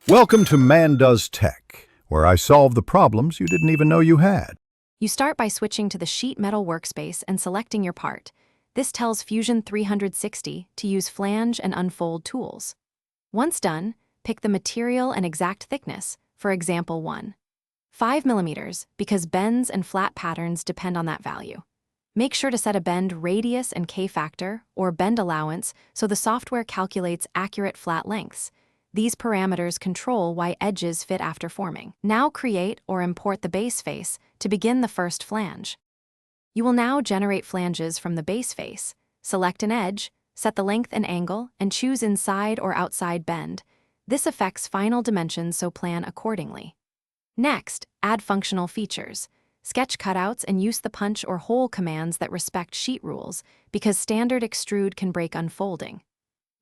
Welcome to Man Does Tech, where I solve the problems you didn't even know you had. You start by switching to the sheet metal workspace and selecting your part. This tells Fusion 360 to use flange and unfold tools. Once done, pick the material and exact thickness, for example 5 millimeters, because bends and flat patterns depend on that value. Make sure to set a bend radius and K-factor, or bend allowance, so the software calculates accurate flat lengths. These parameters control why edges fit after forming. Now create or import the base face to begin the first flange. You will now generate flanges from the base face. Select an edge, set the length and angle, and choose inside or outside bend. This affects final dimensions, so plan accordingly. Next, add functional features. Sketch cutouts and use the punch or hole commands that respect sheet rules, because standard extrude can break unfolding.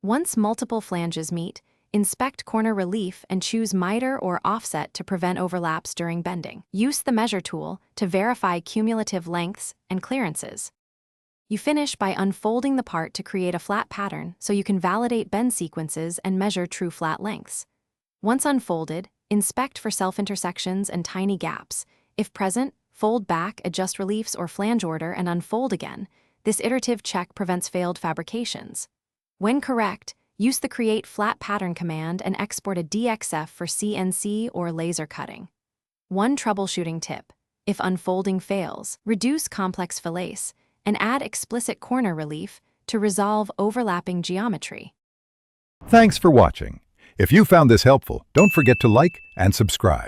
Once multiple flanges meet, inspect corner relief and choose miter or offset to prevent overlaps during bending. Use the measure tool to verify cumulative lengths and clearances. You finish by unfolding the part to create a flat pattern, so you can validate bend sequences and measure true flat lengths. Once unfolded, inspect for self-intersections and tiny gaps. If present, fold back, adjust reliefs or flange order, and unfold again. This iterative check prevents failed fabrications. When correct, use the Create Flat Pattern command and export a DXF for CNC or laser cutting. One troubleshooting tip: if unfolding fails, reduce complex fillets and add explicit corner relief to resolve overlapping geometry. Thanks for watching. If you found this helpful, don't forget to like and subscribe.